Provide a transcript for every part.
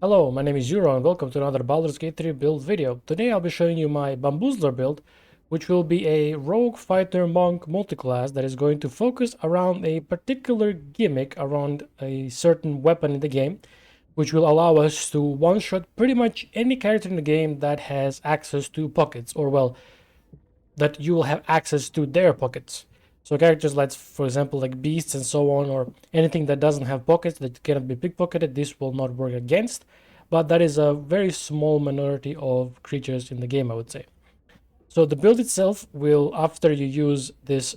Hello, my name is Euro and welcome to another Baldur's Gate 3 build video. Today I'll be showing you my Bamboozler build, which will be a rogue fighter monk multiclass that is going to focus around a particular gimmick around a certain weapon in the game, which will allow us to one-shot pretty much any character in the game that has access to pockets, or well, that you will have access to their pockets. So characters like, for example, like beasts and so on, or anything that doesn't have pockets that cannot be pickpocketed, this will not work against. But that is a very small minority of creatures in the game, I would say. So the build itself will, after you use this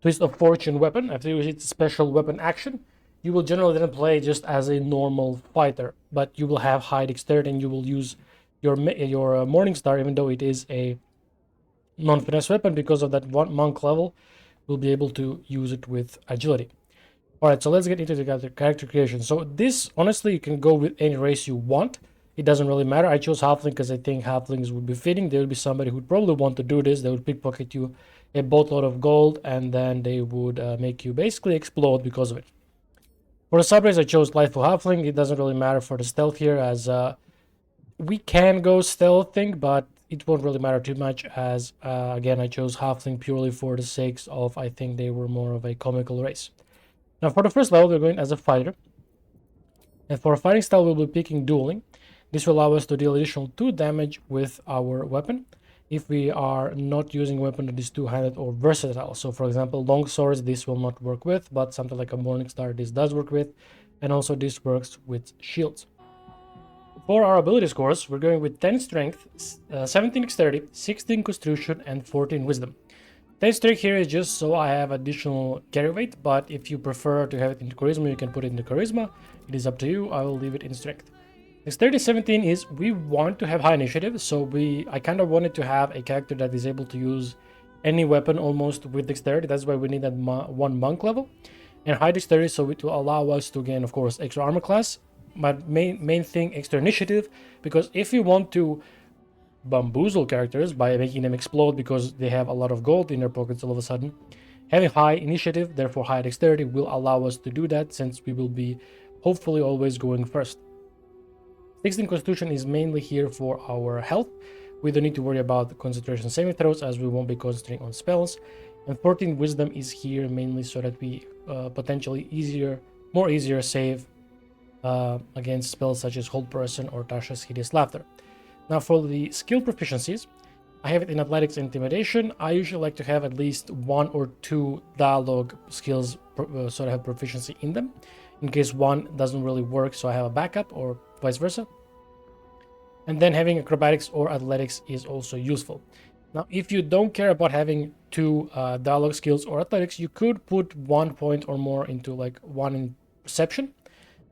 Twist of Fortune weapon, after you use its special weapon action, you will generally then play just as a normal fighter, but you will have high dexterity and you will use your Morning Star, even though it is a non-finesse weapon, because of that one monk level, we'll be able to use it with agility. Alright, so let's get into the character creation. So this, honestly, you can go with any race you want. It doesn't really matter. I chose Halfling because I think Halflings would be fitting. There would be somebody who'd probably want to do this. They would pickpocket you a boatload of gold, and then they would make you basically explode because of it. For the subrace, I chose Lightful Halfling. It doesn't really matter for the stealth here, as we can go stealthing, but it won't really matter too much, as again, I chose Halfling purely for the sakes of, I think they were more of a comical race. Now for the first level, we're going as a fighter, and for a fighting style, we'll be picking dueling. This will allow us to deal additional 2 damage with our weapon if we are not using a weapon that is two-handed or versatile. So for example, long swords, this will not work with, but something like a Morning Star, this does work with, and also this works with shields. For our ability scores, we're going with 10 strength, 17 dexterity, 16 constitution, and 14 wisdom. 10 strength here is just so I have additional carry weight, but if you prefer to have it in charisma, you can put it in the charisma. It is up to you. I will leave it in strength. Dexterity 17 is we want to have high initiative, so I kind of wanted to have a character that is able to use any weapon almost with dexterity. That's why we need that one monk level. And high dexterity, so it will allow us to gain, of course, extra armor class. But main thing, extra initiative, because if you want to bamboozle characters by making them explode because they have a lot of gold in their pockets all of a sudden, having high initiative, therefore high dexterity, will allow us to do that, since we will be hopefully always going first. 16 constitution is mainly here for our health. We don't need to worry about the concentration saving throws, as we won't be concentrating on spells. And 14 wisdom is here mainly so that we potentially more easier save against spells such as Hold Person or Tasha's Hideous Laughter. Now for the skill proficiencies, I have it in Athletics and Intimidation. I usually like to have at least 1 or 2 dialogue skills so I have proficiency in them, in case one doesn't really work, so I have a backup, or vice versa. And then having Acrobatics or Athletics is also useful. Now, if you don't care about having 2 dialogue skills or Athletics, you could put 1 point or more into, like, 1 in Perception,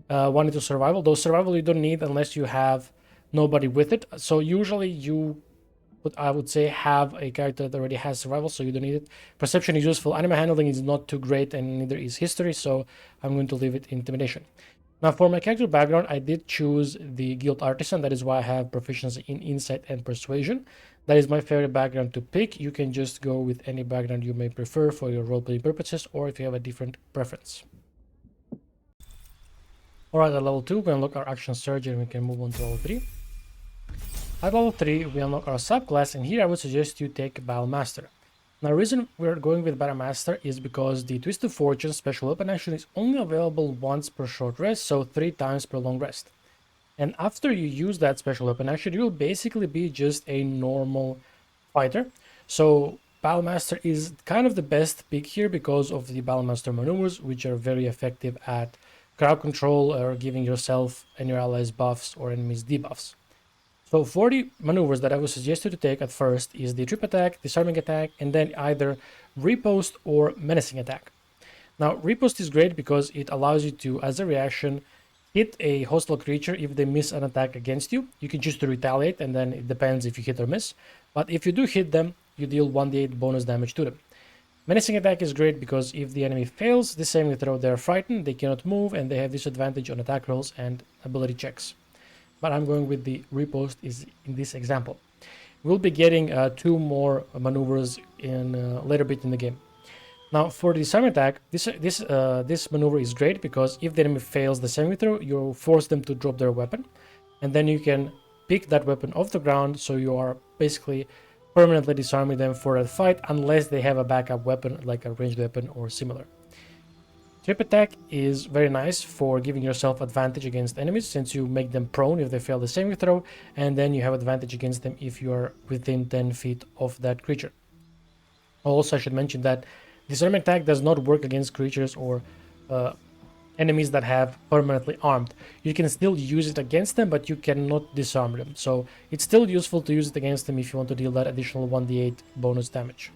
1 into Survival. Though Survival you don't need unless you have nobody with it. So usually you would, I would say, have a character that already has Survival, so you don't need it. Perception is useful. Animal Handling is not too great, and neither is History, so I'm going to leave it Intimidation. Now for my character background, I did choose the Guild Artisan. That is why I have proficiency in Insight and Persuasion. That is my favorite background to pick. You can just go with any background you may prefer for your role-playing purposes, or if you have a different preference. Alright, at level 2, we unlock our Action Surge and we can move on to level 3. At level 3, we unlock our subclass, and here I would suggest you take Battle Master. Now, the reason we're going with Battle Master is because the Twist of Fortune special weapon action is only available once per short rest, so 3 times per long rest. And after you use that special weapon action, you'll basically be just a normal fighter. So Battle Master is kind of the best pick here because of the Battle Master maneuvers, which are very effective at crowd control or giving yourself and your allies buffs or enemies debuffs. So for the maneuvers that I would suggest you to take at first is the Trip Attack, Disarming Attack, and then either Riposte or Menacing Attack. Now, Riposte is great because it allows you to, as a reaction, hit a hostile creature if they miss an attack against you. You can choose to retaliate, and then it depends if you hit or miss. But if you do hit them, you deal 1d8 bonus damage to them. Menacing Attack is great because if the enemy fails the saving throw, they're frightened, they cannot move, and they have disadvantage on attack rolls and ability checks. But I'm going with the Riposte is in this example. We'll be getting 2 more maneuvers in later bit in the game. Now for the disarm attack, this maneuver is great because if the enemy fails the saving throw, you force them to drop their weapon, and then you can pick that weapon off the ground, so you are basically permanently disarming them for a fight unless they have a backup weapon like a ranged weapon or similar. Trip attack is very nice for giving yourself advantage against enemies since you make them prone if they fail the saving throw, and then you have advantage against them if you are within 10 feet of that creature. Also, I should mention that disarming attack does not work against creatures or enemies that have permanently armed. You can still use it against them, but you cannot disarm them. So it's still useful to use it against them if you want to deal that additional 1d8 bonus damage.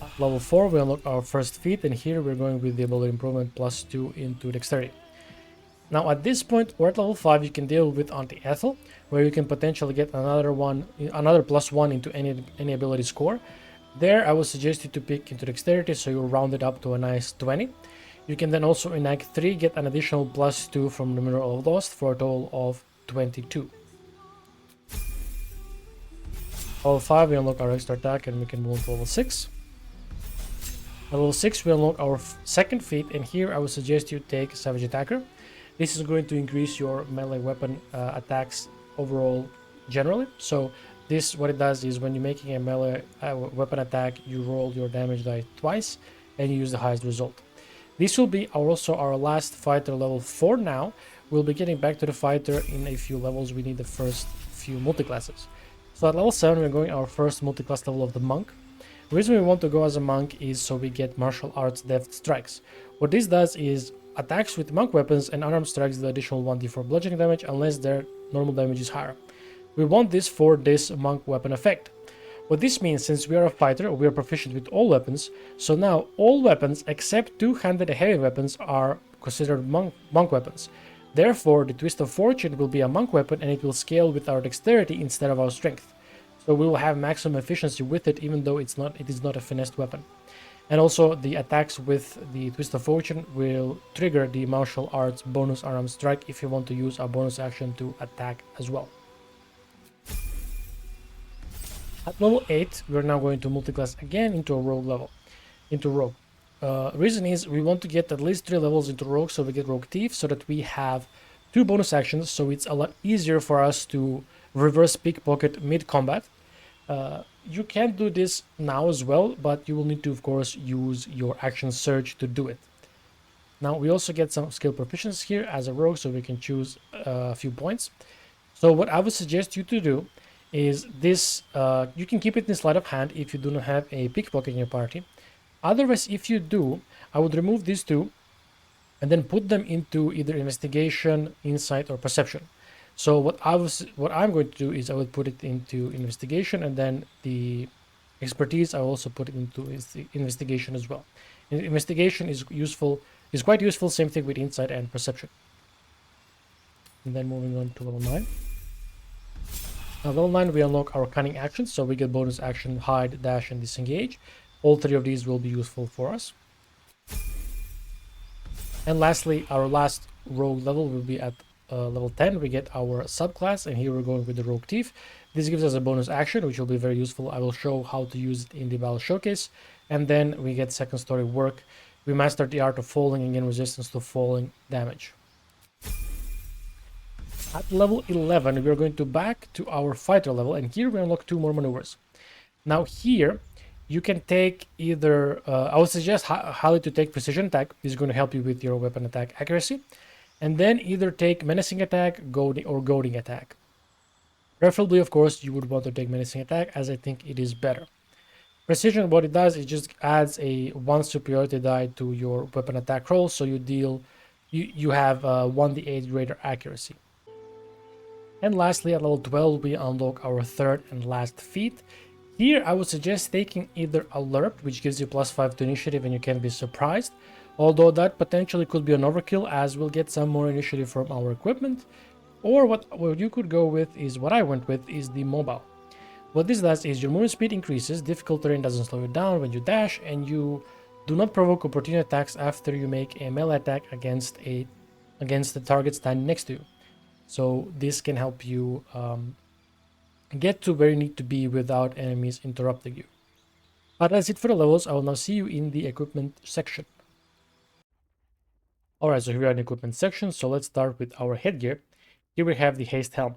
At level 4, we unlock our first feat, and here we're going with the ability improvement +2 into dexterity. Now at this point, or at level 5, you can deal with anti-ethel, where you can potentially get another +1 into any ability score. There, I would suggest you to pick into dexterity, so you'll round it up to a nice 20. You can then also in Act 3 get an additional +2 from the Mirror of Lost for a total of 22. Level 5, we unlock our extra attack and we can move to level 6. At level 6, we unlock our second feat, and here I would suggest you take Savage Attacker. This is going to increase your melee weapon attacks overall generally. So this, what it does is when you're making a melee weapon attack, you roll your damage die twice and you use the highest result. This will be also our last fighter, level 4 now. We'll be getting back to the fighter in a few levels. We need the first few multiclasses. So at level 7, we're going our first multiclass level of the Monk. The reason we want to go as a monk is so we get martial arts deft strikes. What this does is attacks with monk weapons and unarmed strikes do additional 1d4 bludgeoning damage unless their normal damage is higher. We want this for this monk weapon effect. What this means, since we are a fighter, we are proficient with all weapons, so now all weapons except two-handed heavy weapons are considered monk weapons. Therefore, the Twist of Fortune will be a monk weapon and it will scale with our dexterity instead of our strength. So we will have maximum efficiency with it, even though it is not a finessed weapon. And also the attacks with the Twist of Fortune will trigger the martial arts bonus unarmed strike if you want to use a bonus action to attack as well. At level 8, we're now going to multiclass again into a rogue level, reason is we want to get at least 3 levels into rogue, so we get rogue thief, so that we have 2 bonus actions, so it's a lot easier for us to reverse pickpocket mid-combat. You can do this now as well, but you will need to, of course, use your action surge to do it. Now, we also get some skill proficiency here as a rogue, so we can choose a few points. So what I would suggest you to do is this, you can keep it in sleight of hand if you do not have a pickpocket in your party. Otherwise, if you do, I would remove these 2 and then put them into either investigation, insight, or perception. So what I'm going to do is I will put it into investigation, and then the expertise I will also put it into investigation as well. Investigation is quite useful. Same thing with insight and perception. And then moving on to level 9. Now level 9, we unlock our cunning actions, so we get bonus action hide, dash, and disengage. All 3 of these will be useful for us. And lastly, our last rogue level will be at level 10. We get our subclass, and here we're going with the Rogue Thief. This gives us a bonus action, which will be very useful. I will show how to use it in the battle showcase. And then we get second story work. We master the art of falling and gain resistance to falling damage. At level 11, we're going to back to our fighter level, and here we unlock 2 more maneuvers. Now here, you can take either, I would suggest highly to take precision attack. This is going to help you with your weapon attack accuracy. And then either take menacing attack, goading attack. Preferably, of course, you would want to take menacing attack, as I think it is better. Precision, what it does, it just adds a 1 superiority die to your weapon attack roll, so you have 1d8 greater accuracy. And lastly, at level 12, we unlock our third and last feat. Here, I would suggest taking either Alert, which gives you +5 to initiative and you can be surprised, although that potentially could be an overkill, as we'll get some more initiative from our equipment. Or what you could go with is, what I went with, is the Mobile. What this does is your movement speed increases, difficult terrain doesn't slow you down when you dash, and you do not provoke opportunity attacks after you make a melee attack against the target standing next to you. So this can help you get to where you need to be without enemies interrupting you. But that's it for the levels. I will now see you in the equipment section. Alright, so here we are in the equipment section. So let's start with our headgear. Here we have the haste helm.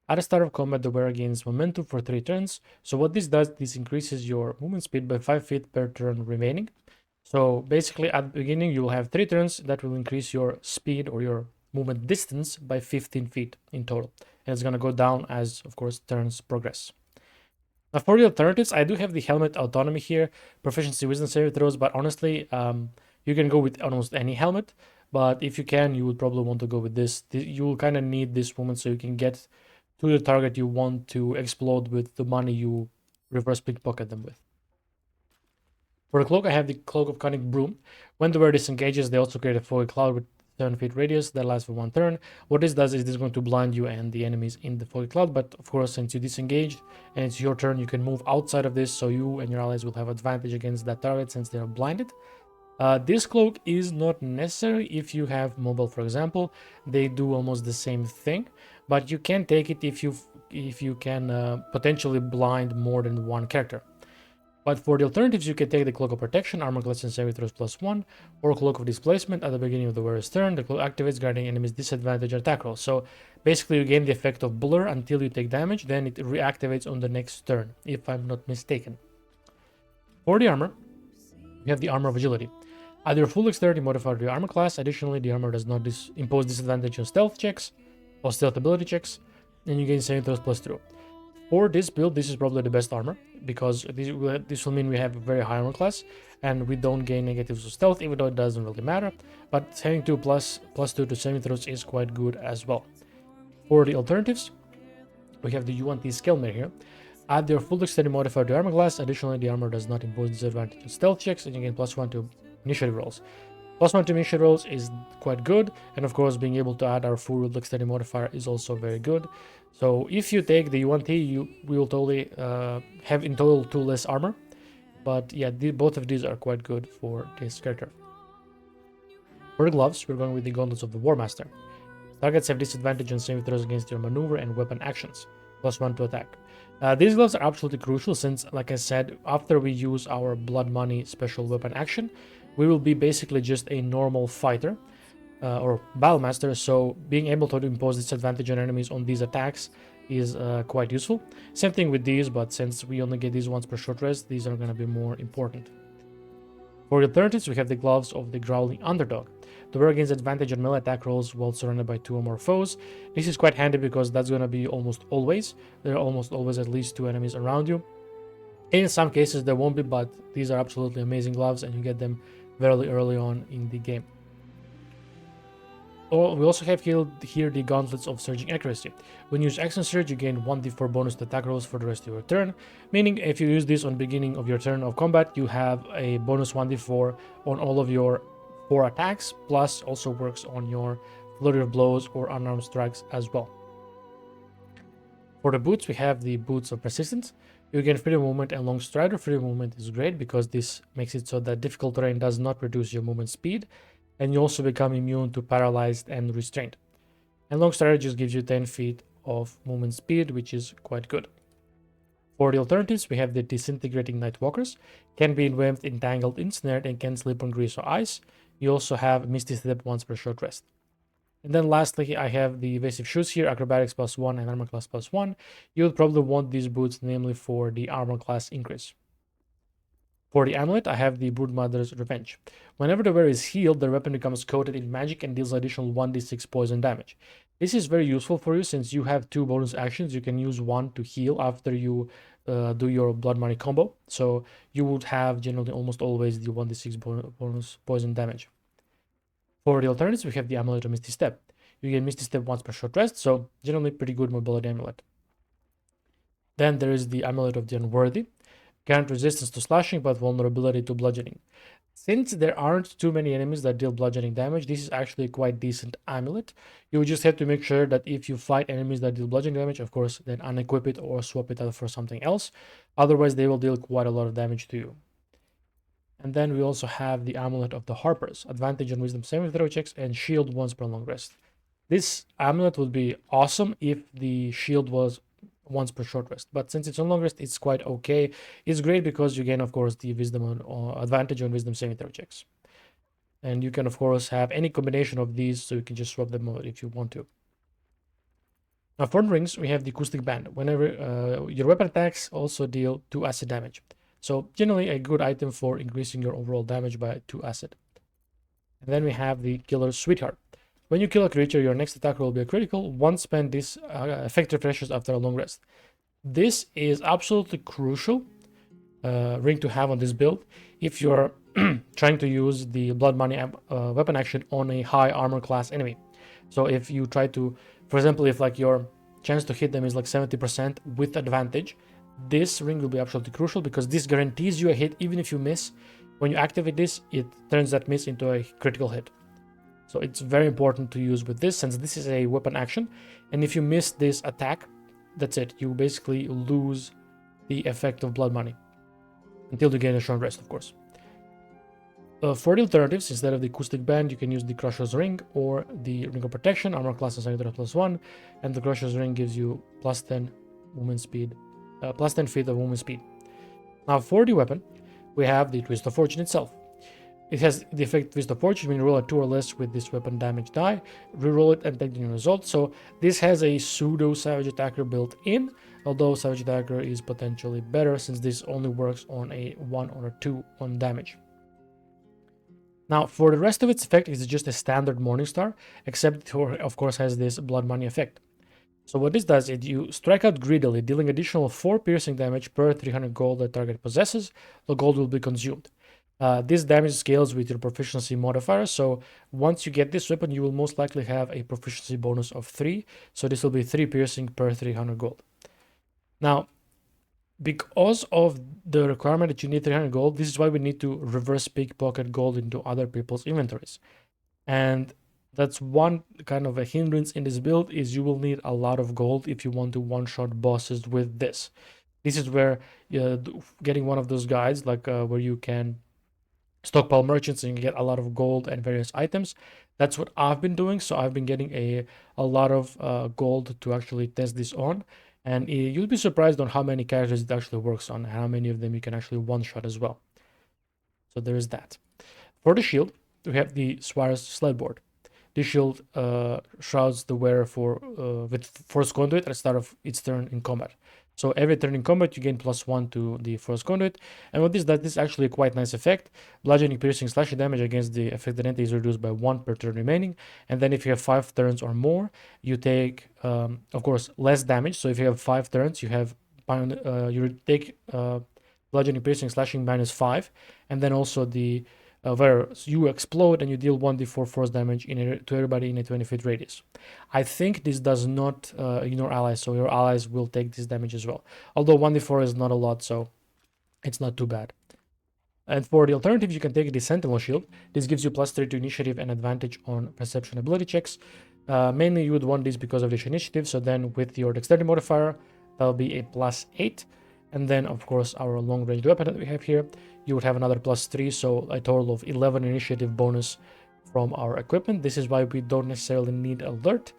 At the start of combat, the wearer gains momentum for 3 turns. So what this does, this increases your movement speed by 5 feet per turn remaining. So basically at the beginning, you will have 3 turns that will increase your speed or your movement distance by 15 feet in total. And it's going to go down as, of course, turns progress. Now for the alternatives, I do have the helmet autonomy here, proficiency, wisdom saving throws, but honestly, you can go with almost any helmet. But if you can, you would probably want to go with this. You will kind of need this movement so you can get to the target you want to explode with the money you reverse pickpocket them with. For the cloak, I have the Cloak of Cunning Broom. When the wearer disengages, they also create a foggy cloud with 7 feet radius that lasts for 1 turn. What this does is this is going to blind you and the enemies in the foggy cloud, but of course, since you disengaged and it's your turn, you can move outside of this, so you and your allies will have advantage against that target since they are blinded. This cloak is not necessary if you have mobile, for example. They do almost the same thing, but you can take it if you can potentially blind more than one character. But for the alternatives, you can take the Cloak of Protection, Armor Class and Saving Throws +1, or Cloak of Displacement at the beginning of the wearer's turn. The cloak activates, granting enemies disadvantage on attack rolls. So basically, you gain the effect of Blur until you take damage, then it reactivates on the next turn, if I'm not mistaken. For the armor, you have the Armor of Agility. Add your full dexterity modifier to your armor class. Additionally, the armor does not impose disadvantage on stealth checks or stealth ability checks, and you gain saving throws +2. For this build, this is probably the best armor, because this will mean we have a very high armor class, and we don't gain negatives of stealth, even though it doesn't really matter. But having 2 plus 2 to saving throws is quite good as well. For the alternatives, we have the UNT Scale here. Add your full dexterity modifier to armor class. Additionally, the armor does not impose disadvantage on stealth checks, and you gain +1 to initiative rolls. +1 to initiative rolls is quite good, and of course, being able to add our full dexterity modifier is also very good. So if you take the UNT, you will totally have in total 2 less armor. But yeah, both of these are quite good for this character. For the gloves, we're going with the Gauntlets of the War Master. Targets have disadvantage on saving throws against your maneuver and weapon actions, +1 to attack. These gloves are absolutely crucial since, like I said, after we use our Blood Money special weapon action, we will be basically just a normal fighter or Battlemaster, so being able to impose disadvantage on enemies on these attacks is quite useful. Same thing with these, but since we only get these once per short rest, these are going to be more important. For the alternatives, we have the Gloves of the Growling Underdog. The wearer gains advantage on melee attack rolls while surrounded by 2 or more foes. This is quite handy because that's going to be almost always. There are almost always at least 2 enemies around you. In some cases there won't be, but these are absolutely amazing gloves and you get them very early on in the game. We also have here the Gauntlets of Surging Accuracy. When you use Action Surge, you gain 1d4 bonus to attack rolls for the rest of your turn, meaning if you use this on the beginning of your turn of combat, you have a bonus 1d4 on all of your 4 attacks, plus also works on your Flurry of Blows or Unarmed Strikes as well. For the boots, we have the Boots of Persistence. You gain freedom movement and long strider. Freedom movement is great because this makes it so that difficult terrain does not reduce your movement speed, and you also become immune to paralyzed and restrained. And long strider just gives you 10 feet of movement speed, which is quite good. For the alternatives, we have the Disintegrating Nightwalkers. Can be enwrapped, entangled, ensnared, and can sleep on grease or ice. You also have Misty Step once per short rest. And then lastly, I have the Evasive Shoes here, Acrobatics +1 and Armor Class +1. You would probably want these boots, namely for the Armor Class increase. For the amulet, I have the Broodmother's Revenge. Whenever the wearer is healed, their weapon becomes coated in magic and deals additional 1d6 poison damage. This is very useful for you since you have 2 bonus actions. You can use one to heal after you do your Blood Money combo. So you would have generally almost always the 1d6 bonus poison damage. For the alternatives, we have the Amulet of Misty Step. You get Misty Step once per short rest, so generally pretty good mobility amulet. Then there is the Amulet of the Unworthy. Grant resistance to slashing, but vulnerability to bludgeoning. Since there aren't too many enemies that deal bludgeoning damage, this is actually a quite decent amulet. You just have to make sure that if you fight enemies that deal bludgeoning damage, of course, then unequip it or swap it out for something else. Otherwise, they will deal quite a lot of damage to you. And then we also have the Amulet of the Harpers. Advantage on Wisdom saving throw checks and shield once per long rest. This amulet would be awesome if the shield was once per short rest. But since it's on long rest, it's quite okay. It's great because you gain, of course, the wisdom advantage on wisdom saving throw checks. And you can, of course, have any combination of these, so you can just swap them out if you want to. Now, for rings, we have the acoustic band. Whenever your weapon attacks also deal 2 acid damage. So generally a good item for increasing your overall damage by 2 acid. And then we have the killer sweetheart. When you kill a creature, your next attack will be a critical. Once spent, this effect refreshes after a long rest. This is absolutely crucial ring to have on this build if you're trying to use the blood money weapon action on a high armor class enemy. So if you try to, for example, if like your chance to hit them is like 70% with advantage, this ring will be absolutely crucial because this guarantees you a hit even if you miss. When you activate this, it turns that miss into a critical hit. So it's very important to use with this since this is a weapon action. And if you miss this attack, that's it. You basically lose the effect of blood money until you gain a short rest, of course. For the alternatives, instead of the acoustic band, you can use the Crusher's Ring or the Ring of Protection, armor class and secondary +1, and the Crusher's Ring gives you +10 movement speed, +10 feet of movement speed. Now for the weapon, we have the Twist of Fortune itself. It has the effect Twist of Fortune when you roll a 2 or less with this weapon damage die, reroll it and take the new result. So this has a pseudo Savage Attacker built in, although Savage Attacker is potentially better since this only works on a 1 or a 2 on damage. Now, for the rest of its effect, it's just a standard Morningstar, except it, of course, has this blood money effect. So what this does is you strike out greedily, dealing additional 4 piercing damage per 300 gold that target possesses. The gold will be consumed. This damage scales with your proficiency modifier, so once you get this weapon, you will most likely have a proficiency bonus of 3, so this will be 3 piercing per 300 gold. Now, because of the requirement that you need 300 gold, this is why we need to reverse pickpocket gold into other people's inventories. And that's one kind of a hindrance in this build, is you will need a lot of gold if you want to one-shot bosses with this. This is where getting one of those guides, like where you can stockpile merchants and you get a lot of gold and various items. That's what I've been doing. So I've been getting a lot of gold to actually test this on. And you'll be surprised on how many characters it actually works on, and how many of them you can actually one-shot as well. So there is that. For the shield, we have the Swire's Sledboard. This shield shrouds the wearer with Force Conduit at the start of its turn in combat. So every turn in combat, you gain +1 to the Force Conduit. And what this does, this is actually a quite nice effect. Bludgeoning, piercing, slashing damage against the affected entity is reduced by 1 per turn remaining. And then if you have 5 turns or more, you take, of course, less damage. So if you have 5 turns, you have you take bludgeoning, piercing, slashing -5. And then also the where you explode and you deal 1d4 force damage to everybody in a 20-foot radius. I think this does not ignore allies, so your allies will take this damage as well. Although 1d4 is not a lot, so it's not too bad. And for the alternative, you can take the Sentinel Shield. This gives you +3 to initiative and advantage on perception ability checks. Mainly you would want this because of this initiative, so then with your dexterity modifier, that'll be a +8. And then, of course, our long-range weapon that we have here, you would have another +3, so a total of 11 initiative bonus from our equipment. This is why we don't necessarily need alert.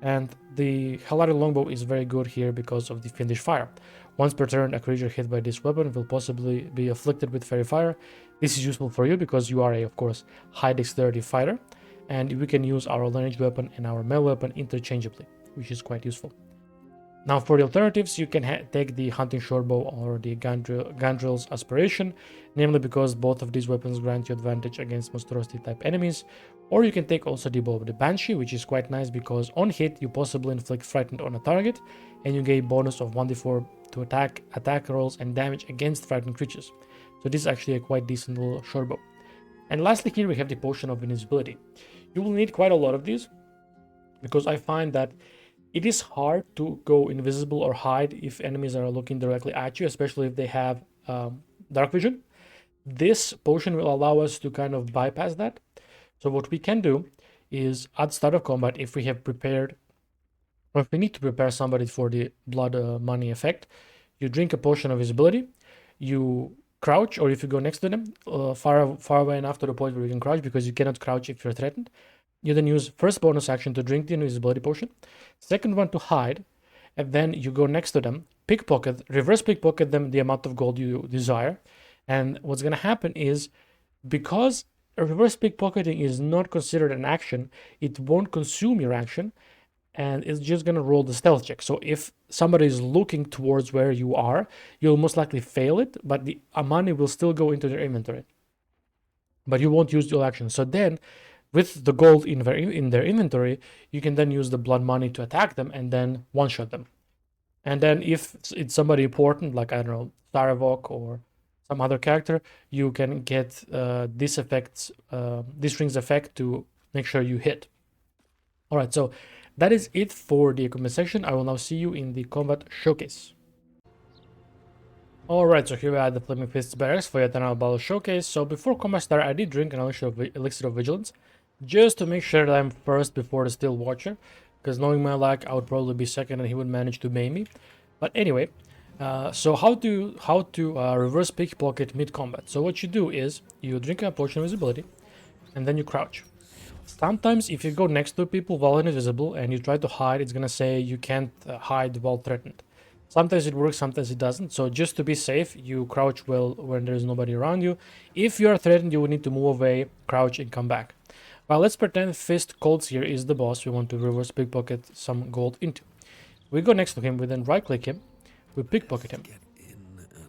And the Halari Longbow is very good here because of the Fiendish Fire. Once per turn, a creature hit by this weapon will possibly be afflicted with Fairy Fire. This is useful for you because you are a, of course, high dexterity fighter, and we can use our long-range weapon and our melee weapon interchangeably, which is quite useful. Now for the alternatives, you can take the Hunting Shortbow or the Gandril's Aspiration, namely because both of these weapons grant you advantage against monstrosity type enemies, or you can take also the Bow of the Banshee, which is quite nice because on hit you possibly inflict frightened on a target, and you gain bonus of 1d4 to attack rolls and damage against frightened creatures. So this is actually a quite decent little shortbow. And lastly here we have the Potion of Invisibility. You will need quite a lot of these, because I find that it is hard to go invisible or hide if enemies are looking directly at you, especially if they have dark vision. This potion will allow us to kind of bypass that. So what we can do is at the start of combat, if we have prepared, or if we need to prepare somebody for the blood money effect, you drink a potion of visibility, you crouch, or if you go next to them, far away enough to the point where you can crouch, because you cannot crouch if you're threatened. You then use first bonus action to drink the invisibility potion, second one to hide, and then you go next to them, pickpocket, reverse pickpocket them the amount of gold you desire. And what's going to happen is, because reverse pickpocketing is not considered an action, it won't consume your action, and it's just going to roll the stealth check. So if somebody is looking towards where you are, you'll most likely fail it, but the money will still go into their inventory. But you won't use your action. So then, with the gold in their inventory, you can then use the blood money to attack them and then one-shot them. And then if it's somebody important, like, I don't know, Starvok or some other character, you can get this rings effect to make sure you hit. All right, so that is it for the equipment section. I will now see you in the combat showcase. Alright, so here we are at the Flaming Fists barracks for yet another battle showcase. So before combat started, I did drink an elixir of vigilance, just to make sure that I'm first before the Steel Watcher, because knowing my luck, I would probably be second and he would manage to maim me. But anyway, so how to reverse pickpocket mid-combat. So what you do is, you drink a potion of invisibility, and then you crouch. Sometimes if you go next to people while invisible and you try to hide, it's gonna say you can't hide while threatened. Sometimes it works, sometimes it doesn't. So just to be safe, you crouch well when there's nobody around you. If you are threatened, you will need to move away, crouch, and come back. Well, let's pretend Fist Colts here is the boss we want to reverse pickpocket some gold into. We go next to him, we then right click him, we pickpocket him.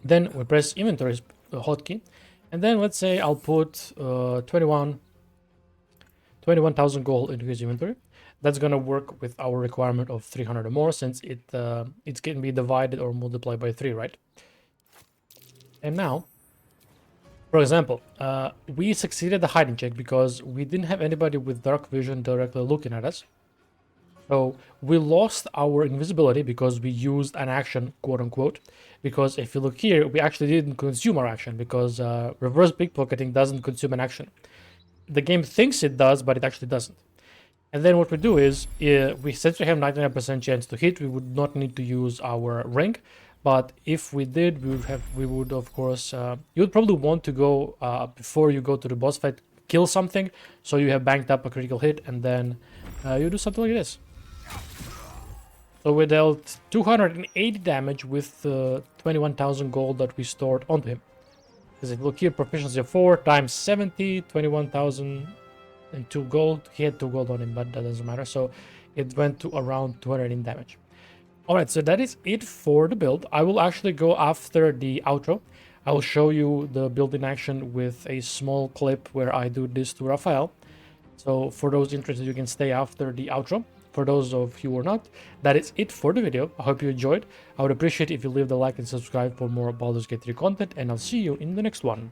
Then we press inventory hotkey, and then let's say I'll put 21,000 gold into his inventory. That's gonna work with our requirement of 300 or more, since it can be divided or multiplied by 3, right? And now, for example, we succeeded the hiding check because we didn't have anybody with dark vision directly looking at us. So we lost our invisibility because we used an action, quote unquote. Because if you look here, we actually didn't consume our action, because reverse pickpocketing doesn't consume an action. The game thinks it does, but it actually doesn't. And then what we do is, since we have 99% chance to hit, we would not need to use our ring. But if we did, we would of course, you would probably want to go, before you go to the boss fight, kill something, so you have banked up a critical hit, and then you do something like this. So we dealt 280 damage with 21,000 gold that we stored onto him. Because if you look here, proficiency of 4 times 70, 21,000 and 2 gold. He had 2 gold on him, but that doesn't matter. So it went to around 200 in damage. Alright, so that is it for the build. I will actually go after the outro. I will show you the build in action with a small clip where I do this to Raphael. So for those interested, you can stay after the outro. For those of you who are not, that is it for the video. I hope you enjoyed. I would appreciate if you leave the like and subscribe for more Baldur's Gate 3 content, and I'll see you in the next one.